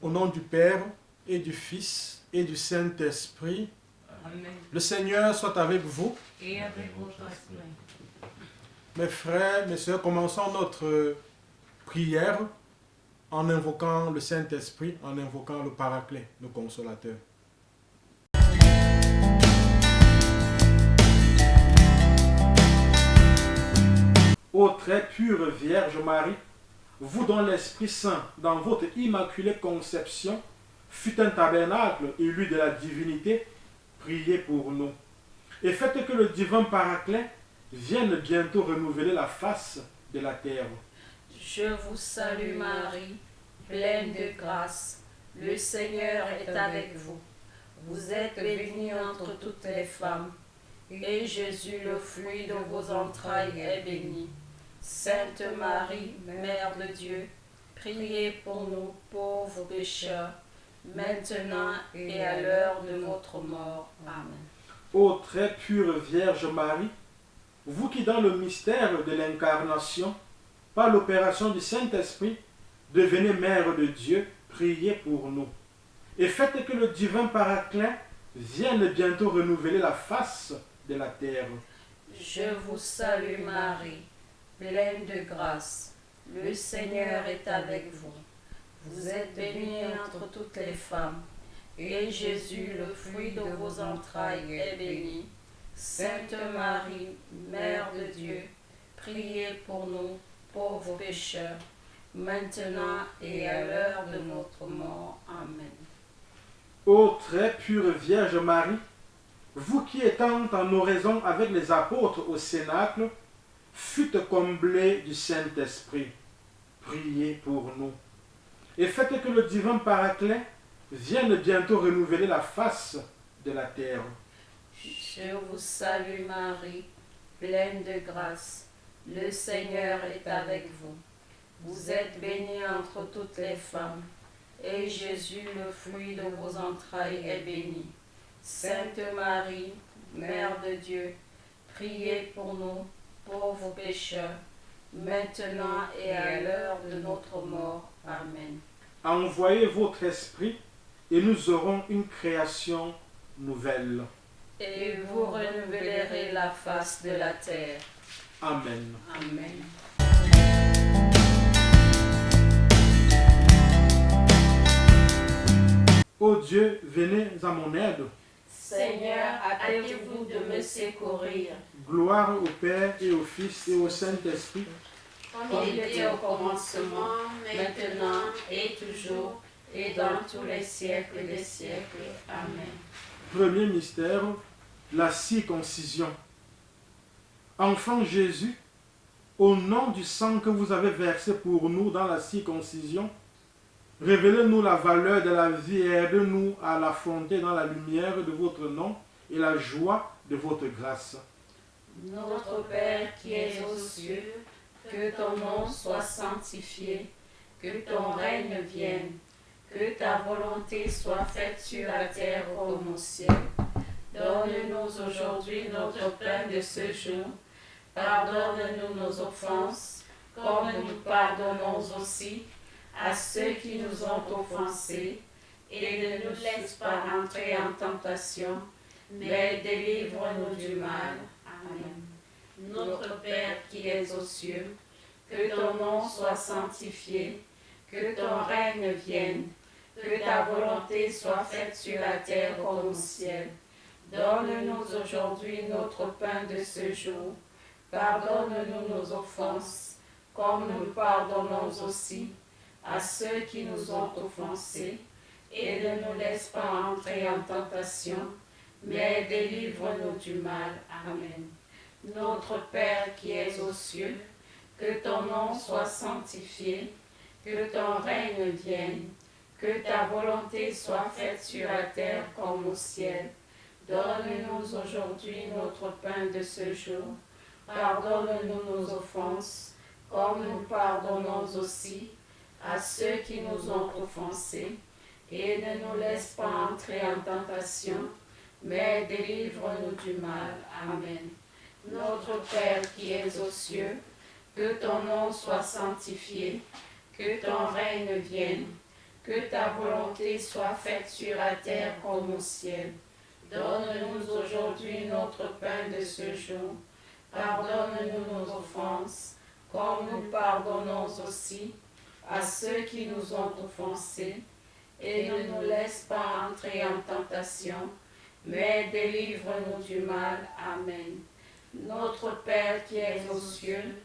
Au nom du Père et du Fils et du Saint-Esprit, Amen. le Seigneur soit avec vous. Et avec votre esprit. Mes frères, mes sœurs, commençons notre prière en invoquant le Saint-Esprit, en invoquant le Paraclet, le Consolateur. Ô très pure Vierge Marie, vous dont l'Esprit Saint, dans votre immaculée conception, fut un tabernacle élu de la divinité, priez pour nous. Et faites que le divin Paraclet vienne bientôt renouveler la face de la terre. Je vous salue Marie, pleine de grâce. Le Seigneur est avec vous. Vous êtes bénie entre toutes les femmes, et Jésus, le fruit de vos entrailles, est béni. Sainte Marie, Mère de Dieu, priez pour nous pauvres pécheurs, maintenant et à l'heure de notre mort. Amen. Ô très pure Vierge Marie, vous qui dans le mystère de l'incarnation, par l'opération du Saint-Esprit, devenez Mère de Dieu, priez pour nous. Et faites que le divin Paraclet vienne bientôt renouveler la face de la terre. Je vous salue Marie, pleine de grâce. Le Seigneur est avec vous. Vous êtes bénie entre toutes les femmes, et Jésus, le fruit de vos entrailles, est béni. Sainte Marie, Mère de Dieu, priez pour nous, pauvres pécheurs, maintenant et à l'heure de notre mort. Amen. Ô très pure Vierge Marie, vous qui étant en oraison avec les apôtres au Cénacle, fûtes comblés du Saint-Esprit, priez pour nous. Et faites que le divin Paraclet vienne bientôt renouveler la face de la terre. Je vous salue Marie, pleine de grâce. Le Seigneur est avec vous. Vous êtes bénie entre toutes les femmes, et Jésus, le fruit de vos entrailles, est béni. Sainte Marie, Mère de Dieu, priez pour nous, pauvres pécheurs, maintenant et à l'heure de notre mort. Amen. Envoyez votre esprit et nous aurons une création nouvelle. Et vous renouvellerez la face de la terre. Amen. Amen. Ô Dieu, venez à mon aide. Seigneur, hâtez-vous de me secourir. Gloire au Père et au Fils et au Saint-Esprit. Comme il était au commencement, maintenant et toujours, et dans tous les siècles des siècles. Amen. Premier mystère, la circoncision. Enfant Jésus, au nom du sang que vous avez versé pour nous dans la circoncision, révélez-nous la valeur de la vie et aidez-nous à l'affronter dans la lumière de votre nom et la joie de votre grâce. Notre Père qui es aux cieux, que ton nom soit sanctifié, que ton règne vienne, que ta volonté soit faite sur la terre comme au ciel. Donne-nous aujourd'hui notre pain de ce jour. Pardonne-nous nos offenses, comme nous pardonnons aussi à ceux qui nous ont offensés. Et ne nous laisse pas entrer en tentation, mais délivre-nous du mal. Amen. Notre Père qui es aux cieux, que ton nom soit sanctifié, que ton règne vienne, que ta volonté soit faite sur la terre comme au ciel. Donne-nous aujourd'hui notre pain de ce jour. Pardonne-nous nos offenses, comme nous pardonnons aussi à ceux qui nous ont offensés. Et ne nous laisse pas entrer en tentation, mais délivre-nous du mal. Amen. Notre Père qui es aux cieux, que ton nom soit sanctifié, que ton règne vienne, que ta volonté soit faite sur la terre comme au ciel. Donne-nous aujourd'hui notre pain de ce jour. Pardonne-nous nos offenses, comme nous pardonnons aussi à ceux qui nous ont offensés. Et ne nous laisse pas entrer en tentation, mais délivre-nous du mal. Amen. Notre Père qui es aux cieux, que ton nom soit sanctifié, que ton règne vienne, que ta volonté soit faite sur la terre comme au ciel. Donne-nous aujourd'hui notre pain de ce jour. Pardonne-nous nos offenses, comme nous pardonnons aussi à ceux qui nous ont offensés. Et ne nous laisse pas entrer en tentation, mais délivre-nous du mal. Amen. Notre Père qui es aux cieux,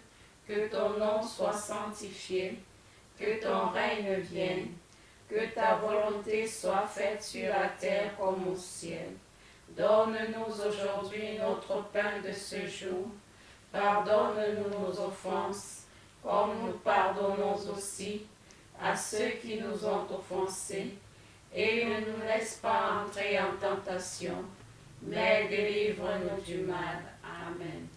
que ton nom soit sanctifié, que ton règne vienne, que ta volonté soit faite sur la terre comme au ciel. Donne-nous aujourd'hui notre pain de ce jour. Pardonne-nous nos offenses, comme nous pardonnons aussi à ceux qui nous ont offensés. Et ne nous laisse pas entrer en tentation, mais délivre-nous du mal. Amen.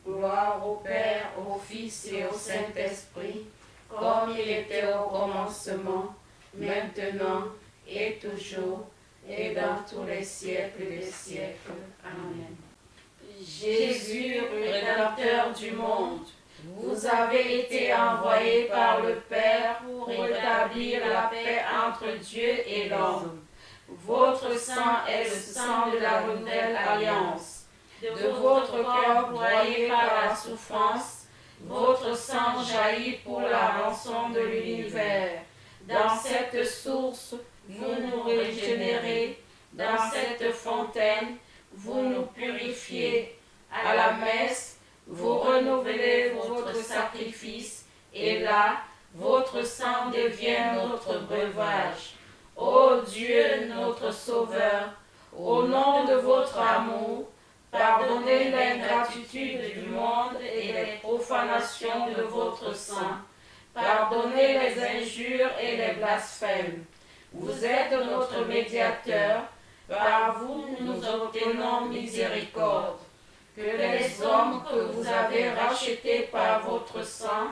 Gloire au Père, au Fils et au Saint-Esprit, comme il était au commencement, maintenant et toujours, et dans tous les siècles des siècles. Amen. Jésus, Rédempteur du monde, vous avez été envoyé par le Père pour rétablir la paix entre Dieu et l'homme. Votre sang est le sang de la nouvelle alliance. De votre corps broyé par la souffrance, votre sang jaillit pour la rançon de l'univers. Dans cette source, vous nous régénérez. Dans cette fontaine, vous nous purifiez. À la messe, vous renouvelez votre sacrifice. Et là, votre sang devient notre breuvage. Ô Dieu, notre Sauveur, au nom de votre amour, pardonnez l'ingratitude du monde et les profanations de votre sang. Pardonnez les injures et les blasphèmes. Vous êtes notre médiateur. Par vous, nous obtenons miséricorde. Que les hommes que vous avez rachetés par votre sang,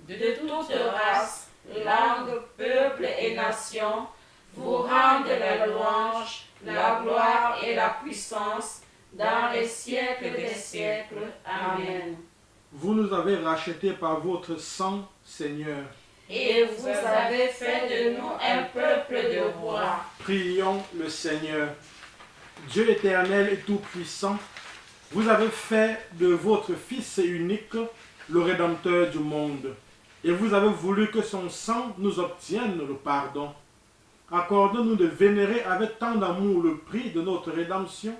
de toute race, langue, peuple et nation, vous rendent la louange, la gloire et la puissance dans les siècles des siècles. Amen. Vous nous avez rachetés par votre sang, Seigneur. Et vous avez fait de nous un peuple de rois. Prions le Seigneur. Dieu éternel et tout-puissant, vous avez fait de votre Fils unique le Rédempteur du monde. Et vous avez voulu que son sang nous obtienne le pardon. Accordez-nous de vénérer avec tant d'amour le prix de notre rédemption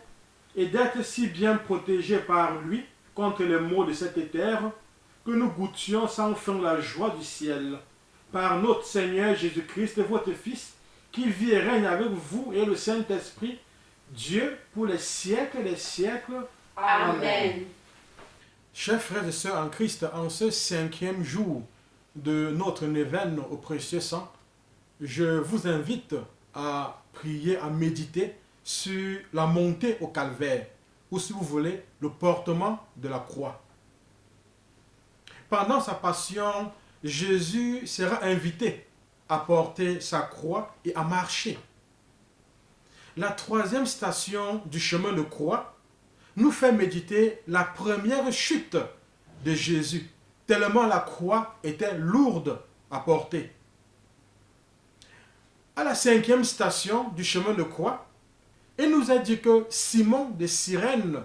et d'être si bien protégés par lui contre les maux de cette terre que nous goûtions sans fin la joie du ciel. Par notre Seigneur Jésus-Christ, votre Fils, qui vit et règne avec vous et le Saint-Esprit, Dieu pour les siècles des siècles. Amen. Chers frères et sœurs en Christ, en ce 5e jour de notre neuvaine au précieux sang, je vous invite à prier, à méditer sur la montée au calvaire, ou si vous voulez, le portement de la croix. Pendant sa passion, Jésus sera invité à porter sa croix et à marcher. La 3e station du chemin de croix nous fait méditer la première chute de Jésus, tellement la croix était lourde à porter. À la 5e station du chemin de croix, il nous a dit que Simon de Cyrène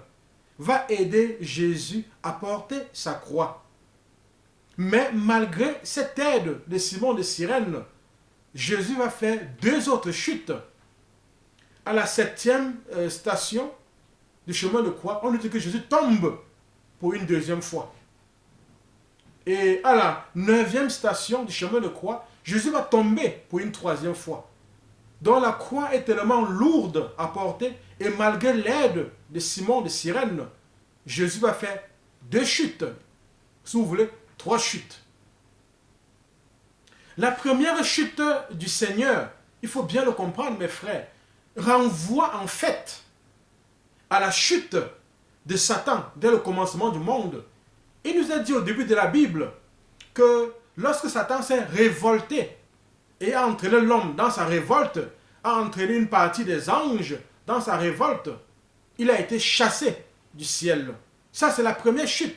va aider Jésus à porter sa croix. Mais malgré cette aide de Simon de Cyrène, Jésus va faire 2 autres chutes. À la 7e station du chemin de croix, on nous dit que Jésus tombe pour une 2e fois. Et à la 9e station du chemin de croix, Jésus va tomber pour une 3e fois. Donc la croix est tellement lourde à porter et malgré l'aide de Simon de Cyrène, Jésus va faire 2 chutes. Si vous voulez, 3 chutes. La première chute du Seigneur, il faut bien le comprendre mes frères, renvoie en fait à la chute de Satan dès le commencement du monde. Il nous a dit au début de la Bible que lorsque Satan s'est révolté et a entraîné l'homme dans sa révolte, a entraîné une partie des anges dans sa révolte, il a été chassé du ciel. Ça, c'est la première chute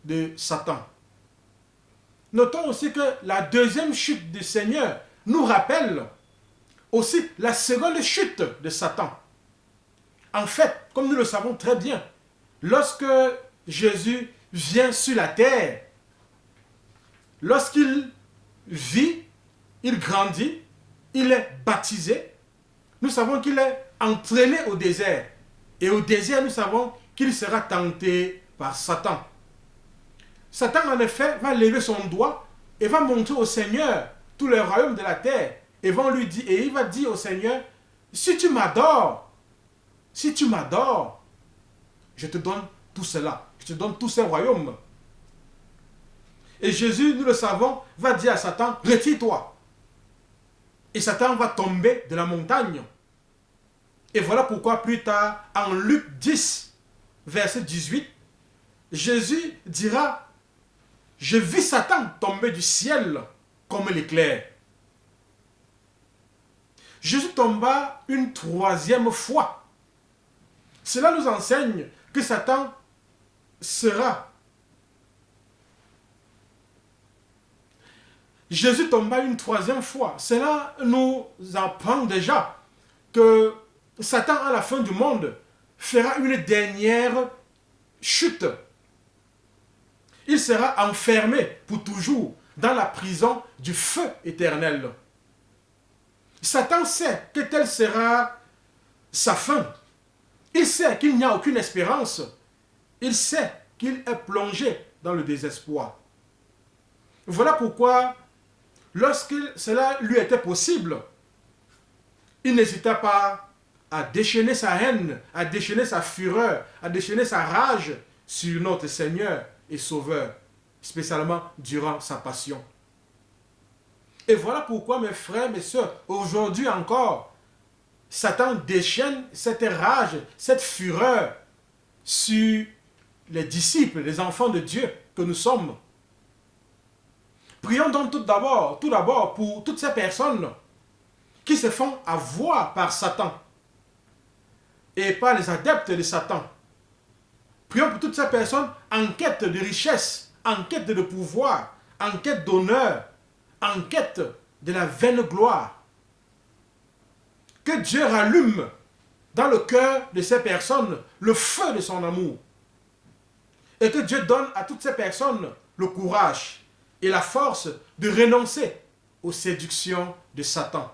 de Satan. Notons aussi que la 2e chute du Seigneur nous rappelle aussi la seconde chute de Satan. En fait, comme nous le savons très bien, lorsque Jésus vient sur la terre, lorsqu'il vit, il grandit, il est baptisé, nous savons qu'il est entraîné au désert. Et au désert, nous savons qu'il sera tenté par Satan. Satan, en effet, va lever son doigt et va montrer au Seigneur tous les royaumes de la terre. Et il va dire au Seigneur, si tu m'adores, je te donne tout cela. Je te donne tous ces royaumes. Et Jésus, nous le savons, va dire à Satan, retire-toi. Et Satan va tomber de la montagne. Et voilà pourquoi plus tard, en Luc 10, verset 18, Jésus dira, je vis Satan tomber du ciel comme l'éclair. Jésus tomba une troisième fois. Cela nous enseigne que Satan sera. Jésus tomba une troisième fois. Cela nous apprend déjà que Satan, à la fin du monde, fera une dernière chute. Il sera enfermé pour toujours dans la prison du feu éternel. Satan sait que telle sera sa fin. Il sait qu'il n'y a aucune espérance. Il sait qu'il est plongé dans le désespoir. Voilà pourquoi, lorsque cela lui était possible, il n'hésita pas à déchaîner sa haine, à déchaîner sa fureur, à déchaîner sa rage sur notre Seigneur et Sauveur, spécialement durant sa passion. Et voilà pourquoi, mes frères, mes sœurs, aujourd'hui encore, Satan déchaîne cette rage, cette fureur sur les disciples, les enfants de Dieu que nous sommes. Prions donc tout d'abord pour toutes ces personnes qui se font avoir par Satan et par les adeptes de Satan. Prions pour toutes ces personnes en quête de richesse, en quête de pouvoir, en quête d'honneur, en quête de la vaine gloire. Que Dieu rallume dans le cœur de ces personnes le feu de son amour. Et que Dieu donne à toutes ces personnes le courage et la force de renoncer aux séductions de Satan.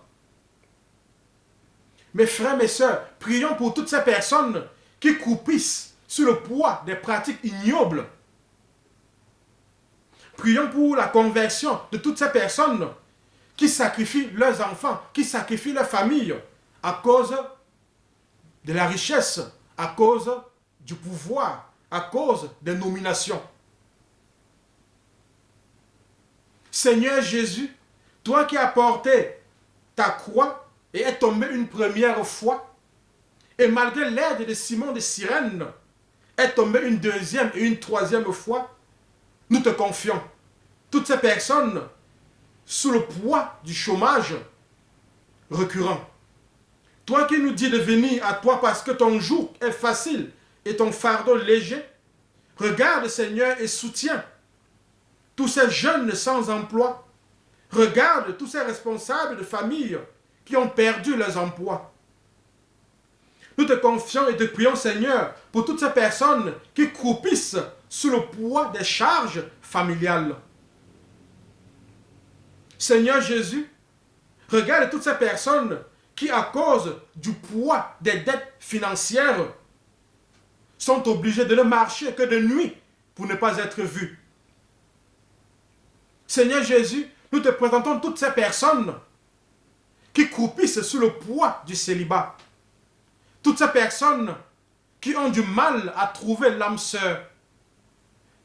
Mes frères, mes sœurs, prions pour toutes ces personnes qui croupissent sous le poids des pratiques ignobles. Prions pour la conversion de toutes ces personnes qui sacrifient leurs enfants, qui sacrifient leur famille à cause de la richesse, à cause du pouvoir, à cause des nominations. Seigneur Jésus, toi qui as porté ta croix et est tombé une première fois, et malgré l'aide de Simon de Cyrène, est tombé une deuxième et une troisième fois, nous te confions. Toutes ces personnes sous le poids du chômage récurrent. Toi qui nous dis de venir à toi parce que ton joug est facile et ton fardeau léger, regarde Seigneur et soutiens tous ces jeunes sans emploi. Regarde tous ces responsables de famille qui ont perdu leurs emplois. Nous te confions et te prions Seigneur pour toutes ces personnes qui croupissent sous le poids des charges familiales. Seigneur Jésus, regarde toutes ces personnes qui, à cause du poids des dettes financières, sont obligées de ne marcher que de nuit pour ne pas être vues. Seigneur Jésus, nous te présentons toutes ces personnes qui croupissent sous le poids du célibat. Toutes ces personnes qui ont du mal à trouver l'âme sœur.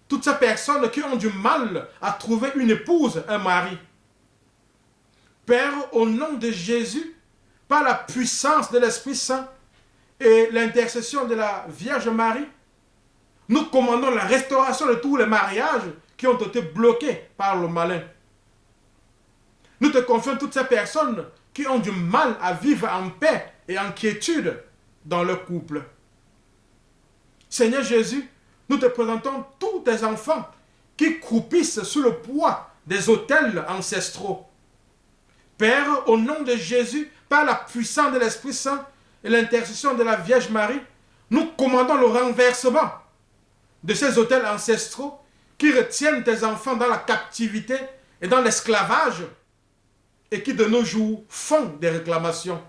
Toutes ces personnes qui ont du mal à trouver une épouse, un mari. Père, au nom de Jésus, par la puissance de l'Esprit Saint et l'intercession de la Vierge Marie, nous commandons la restauration de tous les mariages qui ont été bloqués par le malin. Nous te confions toutes ces personnes qui ont du mal à vivre en paix et en quiétude dans leur couple. Seigneur Jésus, nous te présentons tous tes enfants qui croupissent sous le poids des autels ancestraux. Père, au nom de Jésus, par la puissance de l'Esprit Saint et l'intercession de la Vierge Marie, nous commandons le renversement de ces autels ancestraux qui retiennent tes enfants dans la captivité et dans l'esclavage et qui de nos jours font des réclamations.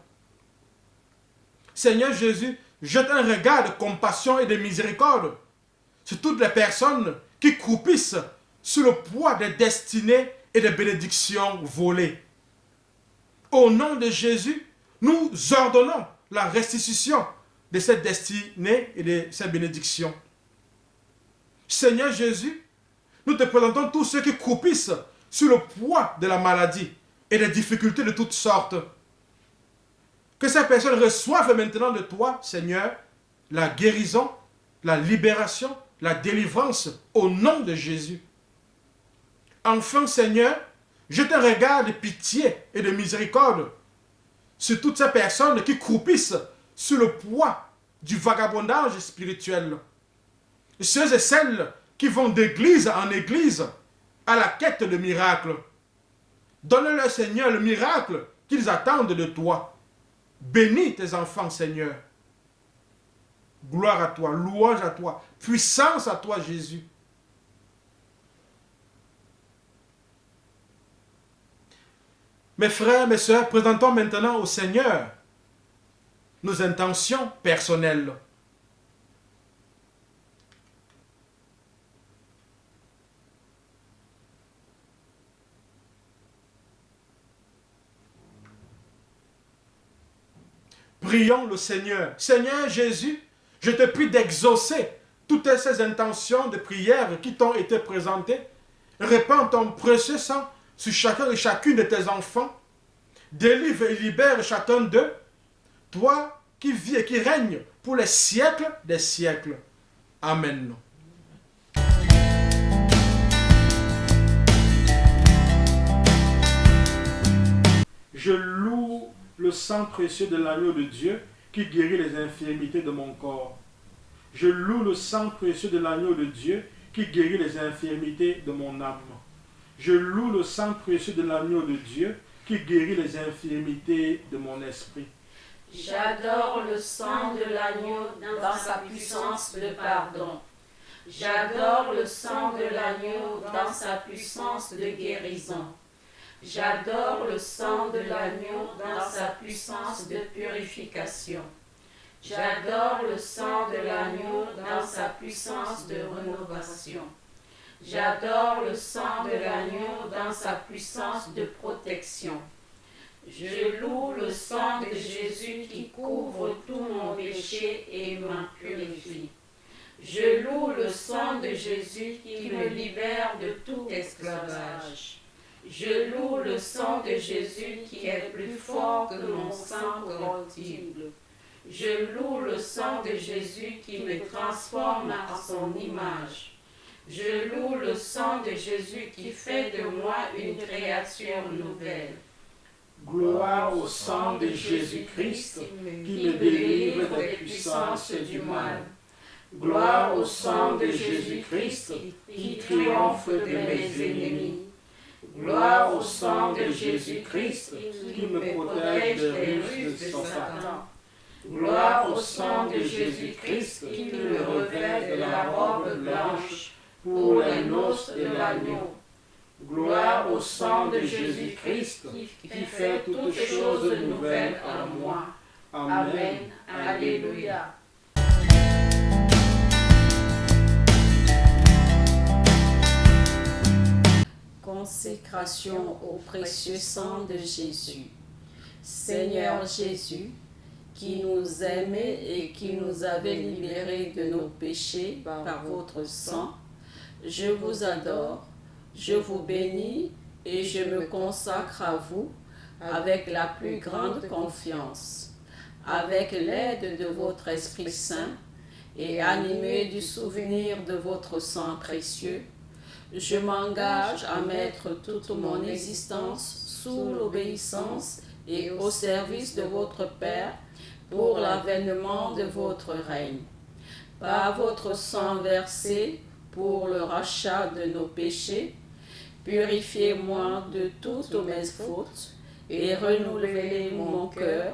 Seigneur Jésus, jette un regard de compassion et de miséricorde sur toutes les personnes qui croupissent sous le poids des destinées et des bénédictions volées. Au nom de Jésus, nous ordonnons la restitution de ces destinées et de ces bénédictions. Seigneur Jésus, nous te présentons tous ceux qui croupissent sous le poids de la maladie et des difficultés de toutes sortes. Que ces personnes reçoivent maintenant de toi, Seigneur, la guérison, la libération, la délivrance au nom de Jésus. Enfin, Seigneur, jette un regard de pitié et de miséricorde sur toutes ces personnes qui croupissent sous le poids du vagabondage spirituel. Ceux et celles qui vont d'église en église à la quête de miracles. Donne-leur, Seigneur, le miracle qu'ils attendent de toi. Bénis tes enfants, Seigneur. Gloire à toi, louange à toi, puissance à toi, Jésus. Mes frères, mes sœurs, présentons maintenant au Seigneur nos intentions personnelles. Prions le Seigneur. Seigneur Jésus, je te prie d'exaucer toutes ces intentions de prière qui t'ont été présentées. Répands ton précieux sang sur chacun et chacune de tes enfants. Délivre et libère chacun d'eux. Toi qui vis et qui règnes pour les siècles des siècles. Amen. Je loue le sang précieux de l'agneau de Dieu qui guérit les infirmités de mon corps. Je loue le sang précieux de l'agneau de Dieu qui guérit les infirmités de mon âme. Je loue le sang précieux de l'agneau de Dieu qui guérit les infirmités de mon esprit. J'adore le sang de l'agneau dans sa puissance de pardon. J'adore le sang de l'agneau dans sa puissance de guérison. J'adore le sang de l'agneau dans sa puissance de purification. J'adore le sang de l'agneau dans sa puissance de rénovation. J'adore le sang de l'agneau dans sa puissance de protection. Je loue le sang de Jésus qui couvre tout mon péché et m'en purifie. Je loue le sang de Jésus qui me libère de tout esclavage. Je loue le sang de Jésus qui est plus fort que mon sang corruptible. Je loue le sang de Jésus qui me transforme à son image. Je loue le sang de Jésus qui fait de moi une créature nouvelle. Gloire au sang de Jésus-Christ qui me délivre des puissances du mal. Gloire au sang de Jésus-Christ qui triomphe de mes ennemis. Gloire au sang de Jésus-Christ qui me protège des ruses de Satan. Gloire au sang de Jésus-Christ qui me revêt de la robe blanche pour les noces de l'agneau. Gloire au sang de Jésus-Christ qui fait toutes choses nouvelles en moi. Amen. Alléluia. Consécration au précieux sang de Jésus. Seigneur Jésus, qui nous aimait et qui nous avait libérés de nos péchés par votre sang, je vous adore, je vous bénis et je me consacre à vous avec la plus grande confiance. Avec l'aide de votre Esprit Saint et animé du souvenir de votre sang précieux, je m'engage à mettre toute mon existence sous l'obéissance et au service de votre Père pour l'avènement de votre règne. Par votre sang versé pour le rachat de nos péchés, purifiez-moi de toutes mes fautes et renouvelez mon cœur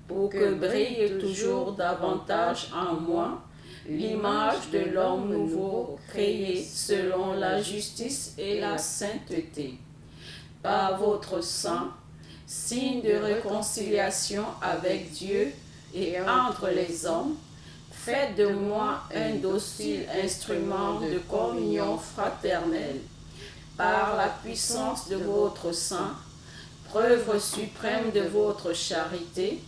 pour que brille toujours davantage en moi l'image de l'homme nouveau créé selon la justice et la sainteté. Par votre sang, signe de réconciliation avec Dieu et entre les hommes, faites de moi un docile instrument de communion fraternelle. Par la puissance de votre sang, preuve suprême de votre charité,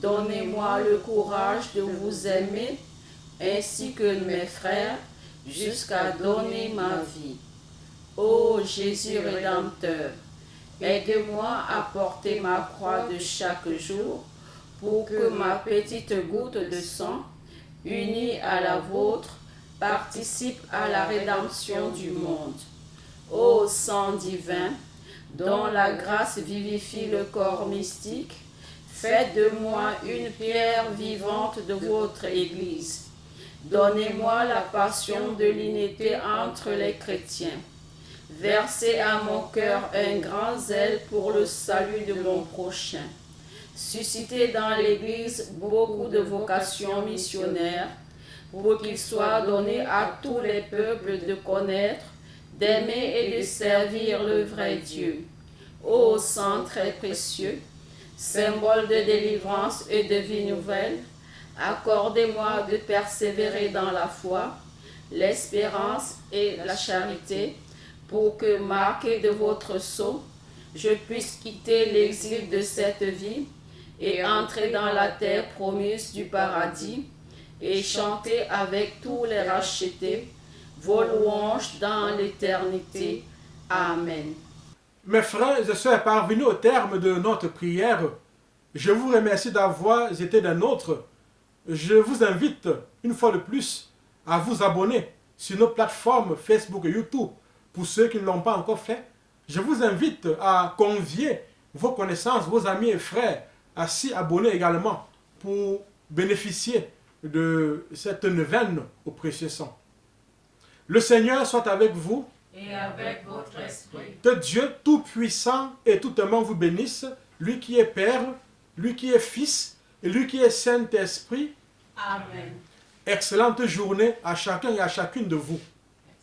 donnez-moi le courage de vous aimer ainsi que mes frères, jusqu'à donner ma vie. Ô Jésus Rédempteur, aide-moi à porter ma croix de chaque jour pour que ma petite goutte de sang, unie à la vôtre, participe à la rédemption du monde. Ô sang divin, dont la grâce vivifie le corps mystique, faites de moi une pierre vivante de votre Église. Donnez-moi la passion de l'unité entre les chrétiens. Versez à mon cœur un grand zèle pour le salut de mon prochain. Suscitez dans l'Église beaucoup de vocations missionnaires pour qu'il soit donné à tous les peuples de connaître, d'aimer et de servir le vrai Dieu. Ô sang très précieux, symbole de délivrance et de vie nouvelle, accordez-moi de persévérer dans la foi, l'espérance et la charité, pour que, marqué de votre sceau, je puisse quitter l'exil de cette vie et entrer dans la terre promise du paradis et chanter avec tous les rachetés vos louanges dans l'éternité. Amen. Mes frères et sœurs, parvenus au terme de notre prière, je vous remercie d'avoir été des nôtres. Je vous invite, une fois de plus, à vous abonner sur nos plateformes Facebook et YouTube. Pour ceux qui ne l'ont pas encore fait, je vous invite à convier vos connaissances, vos amis et frères à s'y abonner également pour bénéficier de cette neuvaine au précieux sang. Le Seigneur soit avec vous. Et avec votre esprit. Que Dieu Tout-Puissant et Tout-Aimant vous bénisse, lui qui est Père, lui qui est Fils et lui qui est Saint-Esprit. Amen. Excellente journée à chacun et à chacune de vous.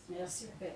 Merci Père.